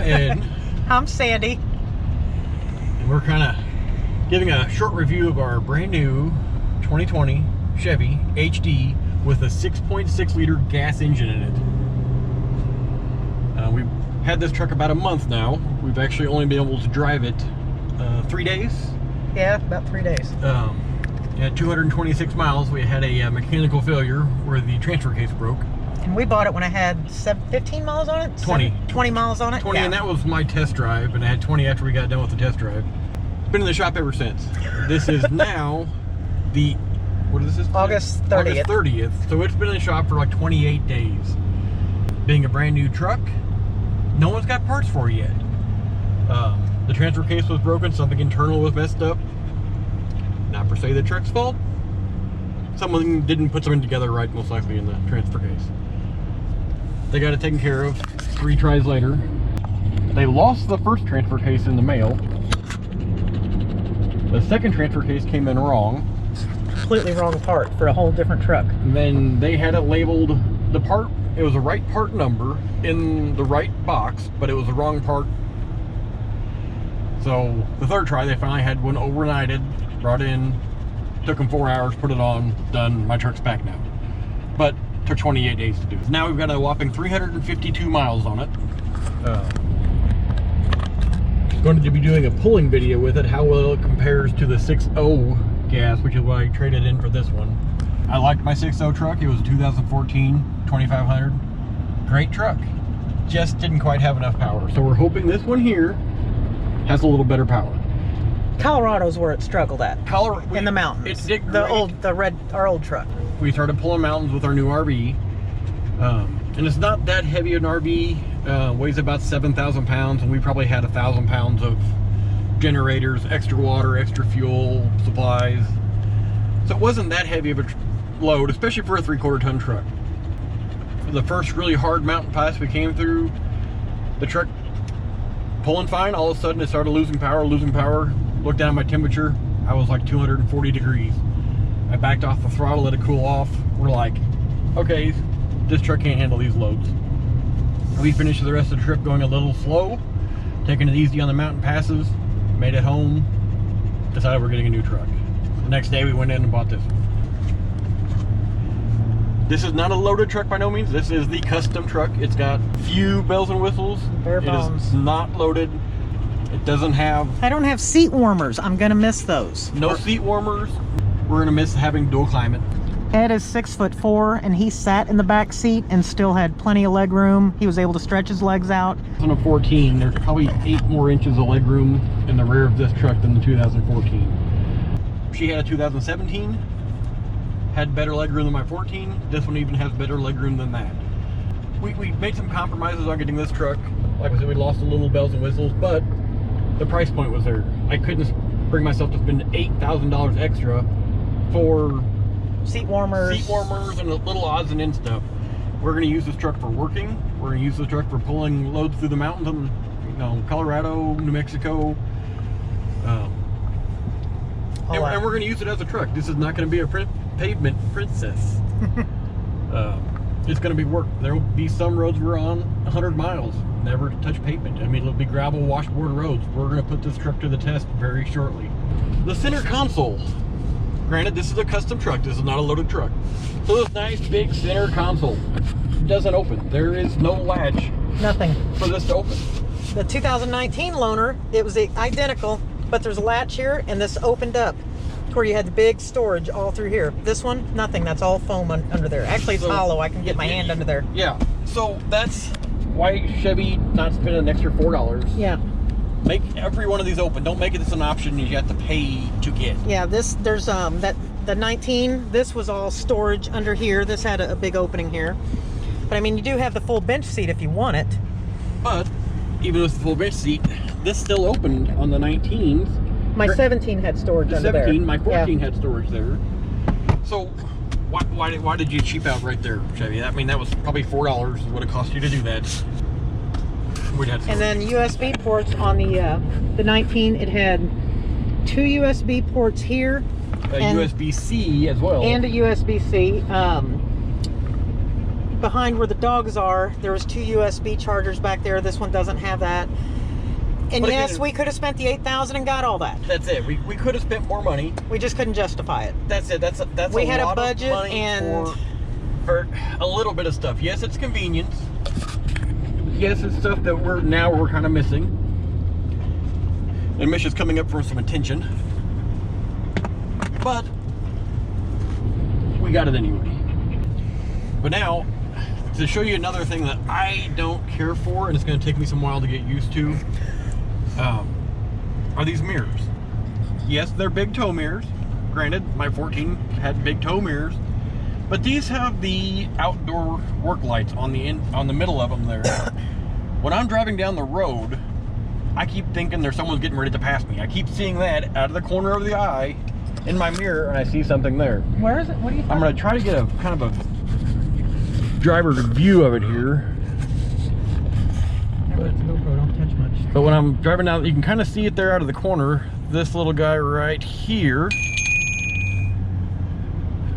Ed. I'm Sandy. And we're kind of giving a short review of our brand new 2020 Chevy HD with a 6.6 liter gas engine in it. We've had this truck about a month now. We've actually only been able to drive it 3 days. Yeah, about 3 days. At 226 miles, we had a mechanical failure where the transfer case broke. And we bought it when I had 15 miles on it? 20. 20 miles on it? 20, yeah. And that was my test drive, and I had 20 after we got done with the test drive. Been in the shop ever since. This is now the, what is this? August 30th. August 30th. So it's been in the shop for like 28 days. Being a brand new truck, no one's got parts for it yet. The transfer case was broken, something internal was messed up. Not per se the truck's fault. Someone didn't put something together right, most likely in the transfer case. They got it taken care of 3 tries later. They lost the first transfer case in the mail. The second transfer case came in wrong. Completely wrong part for a whole different truck. And then they had it labeled, the part, it was the right part number in the right box, but it was the wrong part. So the third try, they finally had one overnighted, brought in, took them 4 hours, put it on, done. My truck's back now. But took 28 days to do. Now we've got a whopping 352 miles on it. Going to be doing a pulling video with it, how well it compares to the 6.0 gas, which is why I traded in for this one. I liked my 6.0 truck. It was a 2014 2500. Great truck. Just didn't quite have enough power. So we're hoping this one here has a little better power. Colorado's where it struggled at. In the mountains. It did great. Our old truck. We started pulling mountains with our new RV. And it's not that heavy an RV. Weighs about 7,000 pounds, and we probably had 1,000 pounds of generators, extra water, extra fuel, supplies. So it wasn't that heavy of a load, especially for a 3/4 ton truck. For the first really hard mountain pass we came through, the truck pulling fine, all of a sudden it started losing power. Looked down at my temperature, I was like 240 degrees. I backed off the throttle, let it cool off. We're like, okay, this truck can't handle these loads. We finished the rest of the trip going a little slow, taking it easy on the mountain passes, made it home, decided we're getting a new truck. The next day we went in and bought this one. This is not a loaded truck by no means. This is the custom truck. It's got few bells and whistles. Bare bones. It is not loaded. It doesn't have... I don't have seat warmers. I'm gonna miss those. No seat warmers. We're gonna miss having dual climate. Ed is 6'4", and he sat in the back seat and still had plenty of leg room. He was able to stretch his legs out. On a 14, there's probably 8 more inches of leg room in the rear of this truck than the 2014. She had a 2017, had better leg room than my 14. This one even has better leg room than that. We made some compromises on getting this truck. Like I said, we lost a little bells and whistles, but the price point was there. I couldn't bring myself to spend $8,000 extra for seat warmers and little odds and ends stuff. We're going to use this truck for working. We're going to use this truck for pulling loads through the mountains in, Colorado, New Mexico. And we're going to use it as a truck. This is not going to be a pavement princess. It's going to be work. There will be some roads we're on 100 miles, never touch pavement. I mean, it'll be gravel washboard roads. We're going to put this truck to the test very shortly. The center console. Granted, this is a custom truck. This is not a loaded truck. So this nice big center console doesn't open. There is no latch. Nothing. For this to open. The 2019 loaner, it was identical, but there's a latch here, and this opened up to where you had the big storage all through here. This one, nothing. That's all foam under there. Actually, it's hollow. I can get my hand under there. Yeah. So that's why Chevy not spend an extra $4. Yeah. Make every one of these open. Don't make it as an option you have to pay to get. Yeah, there's the 19, this was all storage under here. This had a big opening here. But I mean, you do have the full bench seat if you want it. But even with the full bench seat, this still opened on the 19s. My 17 had storage under there. My 14 had storage there. So why did you cheap out right there, Chevy? I mean, that was probably $4 is what it cost you to do that. And then USB ports on the 19, it had 2 USB ports here. A USB-C as well. And a USB-C. behind where the dogs are, there was 2 USB chargers back there. This one doesn't have that. And But yes, again, we could have spent the $8,000 and got all that. That's it. We could have spent more money. We just couldn't justify it. That's it. That's We a had a lot budget of money and for a little bit of stuff. Yes, it's convenience. Yes, it's stuff that we're kind of missing. And Misha's coming up for some attention. But we got it anyway. But now, to show you another thing that I don't care for, and it's going to take me some while to get used to, are these mirrors. Yes, they're big toe mirrors. Granted, my 14 had big toe mirrors, but these have the outdoor work lights on the middle of them there. When I'm driving down the road, I keep thinking there's someone getting ready to pass me. I keep seeing that out of the corner of the eye in my mirror, and I see something there. where is it? What do you think? I'm going to try to get a kind of a driver's view of it here. It's GoPro, don't touch much. But when I'm driving down, you can kind of see it there out of the corner. This little guy right here.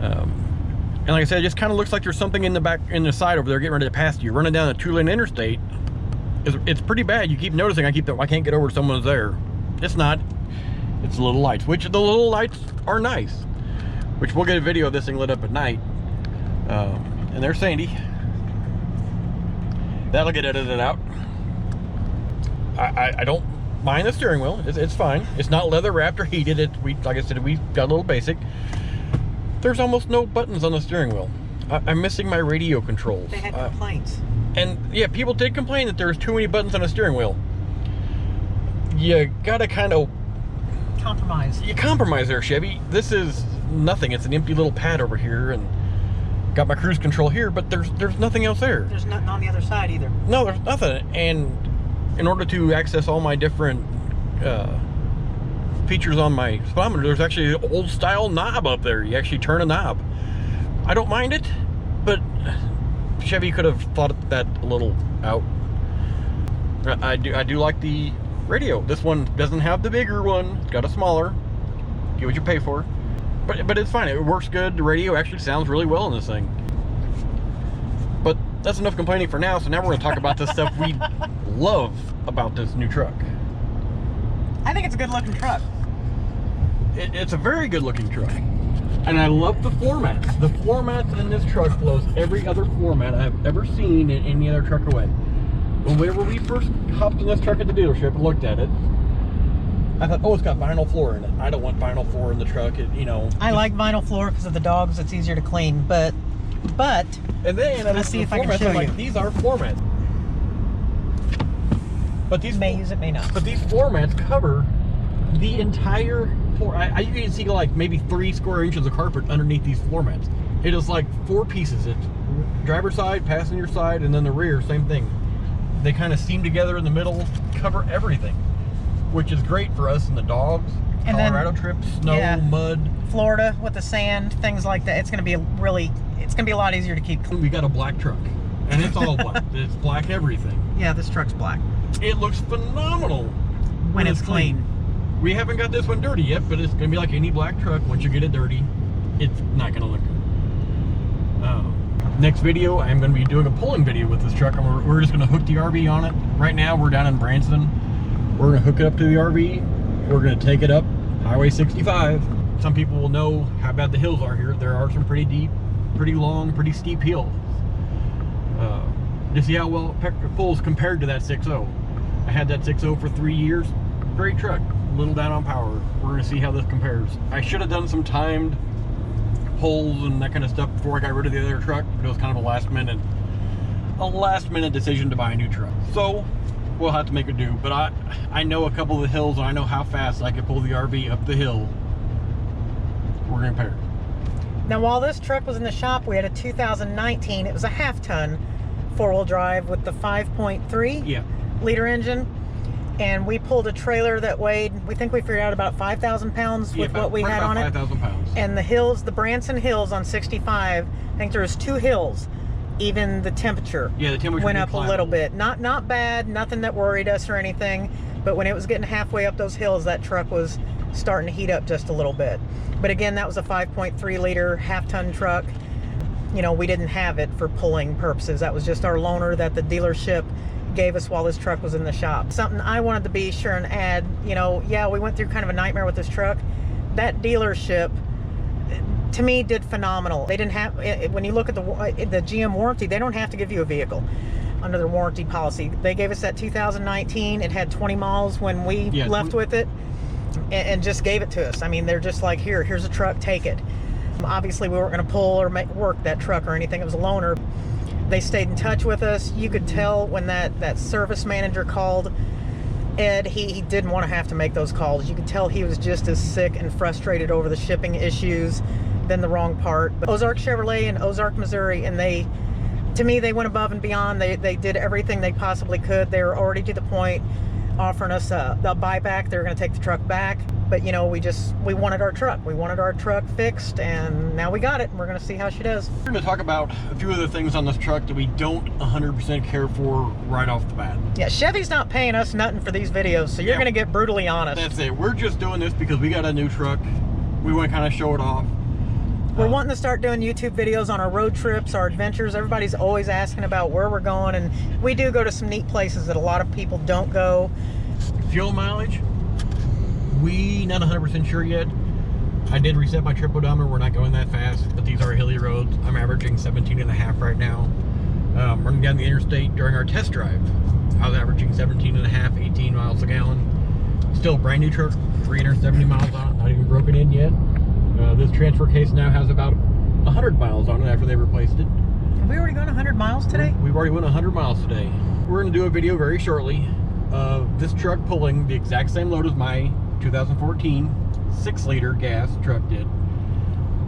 And like I said, it just kind of looks like there's something in the back, in the side over there getting ready to pass you. Running down a 2-lane interstate, it's pretty bad. You keep noticing, I can't get over to someone's there. It's not. It's the little lights, which the little lights are nice. Which we'll get a video of this thing lit up at night. And there's Sandy. That'll get edited out. I don't mind the steering wheel. It's fine. It's not leather wrapped or heated. Like I said, we got a little basic. There's almost no buttons on the steering wheel. I'm missing my radio controls. They had complaints. And yeah, people did complain that there's too many buttons on the steering wheel. You gotta kind of Compromise. You compromise there, Chevy. This is nothing. It's an empty little pad over here, and got my cruise control here, but there's nothing else there. There's nothing on the other side either. No, there's nothing. And in order to access all my different features on my speedometer, there's actually an old style knob up there. You actually turn a knob. I don't mind it, but Chevy could have thought that a little out. I do like the radio. This one doesn't have the bigger one. It's got a smaller. Get what you pay for. But it's fine. It works good. The radio actually sounds really well in this thing. But that's enough complaining for now. So now we're going to talk about the stuff we love about this new truck. I think it's a good looking truck. It's a very good looking truck. And I love the floor mats. The floor mats in this truck blows every other floor mat I've ever seen in any other truck away. Whenever we first hopped in this truck at the dealership and looked at it, I thought, oh, it's got vinyl floor in it. I don't want vinyl floor in the truck. I like vinyl floor because of the dogs. It's easier to clean. But and then let's see if I can show you. These are floor mats. But these may use it, may not. But these floor mats cover the entire floor. You can see like maybe 3 square inches of carpet underneath these floor mats. It is like 4 pieces. It's driver's side, passenger side, and then the rear, same thing. They kind of seam together in the middle, cover everything, which is great for us and the dogs. And Colorado trips, snow, mud, Florida with the sand, things like that. It's going to be a lot easier to keep clean. We got a black truck, and it's all black. It's black everything. Yeah, this truck's black. It looks phenomenal when it's clean. We haven't got this one dirty yet, but it's going to be like any black truck. Once you get it dirty, it's not going to look good. Next video, I'm going to be doing a pulling video with this truck, and we're just going to hook the RV on it. Right now, we're down in Branson. We're going to hook it up to the RV. We're going to take it up Highway 65. Some people will know how bad the hills are here. There are some pretty deep, pretty long, pretty steep hills. To see how well it pulls compared to that 6.0. I had that 6.0 for 3 years. Great truck, a little down on power. We're going to see how this compares. I should have done some timed pulls and that kind of stuff before I got rid of the other truck, but it was kind of a last minute decision to buy a new truck. So we'll have to make it do. But I know a couple of the hills, and I know how fast I can pull the RV up the hill. We're going to compare. Now, while this truck was in the shop, we had a 2019. It was a half-ton four-wheel drive with the 5.3 liter engine. And we pulled a trailer that weighed, we think we figured out about 5,000 pounds with what we had on it. 5,000 pounds. And the hills, the Branson Hills on 65, I think there was 2 hills. Even the temperature, the temperature went up a little bit. Not bad, nothing that worried us or anything. But when it was getting halfway up those hills, that truck was starting to heat up just a little bit. But again, that was a 5.3 liter half-ton truck. you know, we didn't have it for pulling purposes. That was just our loaner that the dealership gave us while this truck was in the shop. Something I wanted to be sure and add, you know, yeah, we went through kind of a nightmare with this truck. That dealership, to me, did phenomenal. They didn't have, when you look at the GM warranty, they don't have to give you a vehicle under their warranty policy. They gave us that 2019. It had 20 miles when we left with it, and just gave it to us. I mean, they're just like, here's a truck, take it. Obviously, we weren't going to pull or work that truck or anything. It was a loaner. They stayed in touch with us. You could tell when that service manager called, Ed, he didn't want to have to make those calls. You could tell he was just as sick and frustrated over the shipping issues than the wrong part. But Ozark Chevrolet in Ozark, Missouri, and to me, they went above and beyond. They did everything they possibly could. They were already to the point offering us a buyback. They were going to take the truck back. But, you know, we wanted our truck. We wanted our truck fixed, and now we got it, and we're going to see how she does. We're going to talk about a few other things on this truck that we don't 100% care for right off the bat. Yeah, Chevy's not paying us nothing for these videos, so you're going to get brutally honest. That's it. We're just doing this because we got a new truck. We want to kind of show it off. We're wanting to start doing YouTube videos on our road trips, our adventures. Everybody's always asking about where we're going, and we do go to some neat places that a lot of people don't go. Fuel mileage, we not 100% sure yet. I did reset my trip odometer. We're not going that fast, but these are hilly roads. I'm averaging 17.5 right now. Running down the interstate during our test drive, I was averaging 17.5, 18 miles a gallon. Still a brand new truck, 370 miles on it, not even broken in yet. This transfer case now has about 100 miles on it after they replaced it. Have we already gone 100 miles today? We've already went 100 miles today. We're going to do a video very shortly of this truck pulling the exact same load as my 2014 6-liter gas truck did.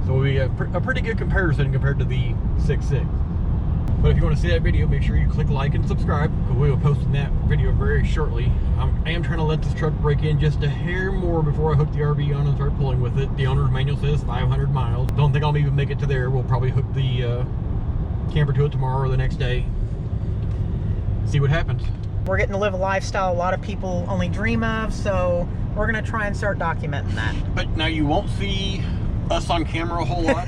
So we have a pretty good comparison compared to the 6.6. But if you want to see that video, make sure you click like and subscribe, because we will post that video very shortly. I am trying to let this truck break in just a hair more before I hook the RV on and start pulling with it. The owner's manual says 500 miles. Don't think I'll even make it to there. We'll probably hook the camper to it tomorrow or the next day. See what happens. We're getting to live a lifestyle a lot of people only dream of, so we're going to try and start documenting that. But now you won't see us on camera a whole lot.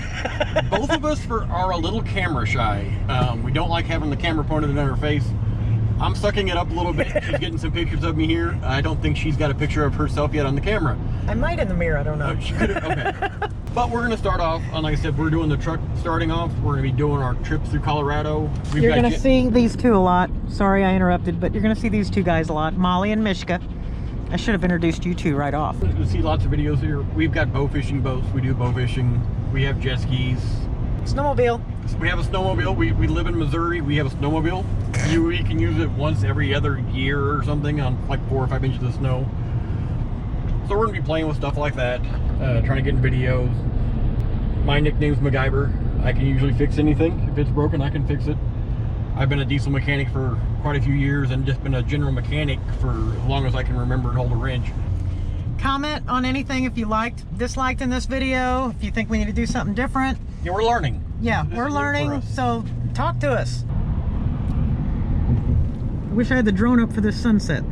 Both of us are a little camera shy. We don't like having the camera pointed in our face. I'm sucking it up a little bit. She's getting some pictures of me here. I don't think she's got a picture of herself yet on the camera. I might in the mirror, I don't know. Okay. But we're going to start off, and like I said, we're doing the truck starting off. We're going to be doing our trip through Colorado. You're going to see these two a lot. Sorry I interrupted, but you're going to see these two guys a lot. Molly and Mishka. I should have introduced you two right off. You'll see lots of videos here. We've got bow fishing boats. We do bow fishing. We have jet skis. Snowmobile. We have a snowmobile. We live in Missouri. We have a snowmobile. We can use it once every other year or something on like 4 or 5 inches of snow. So we're going to be playing with stuff like that, trying to get in videos. My nickname's MacGyver. I can usually fix anything. If it's broken, I can fix it. I've been a diesel mechanic for quite a few years and just been a general mechanic for as long as I can remember and hold a wrench. Comment on anything if you disliked in this video, if you think we need to do something different. Yeah, we're learning. Yeah, we're learning, so talk to us. I wish I had the drone up for this sunset.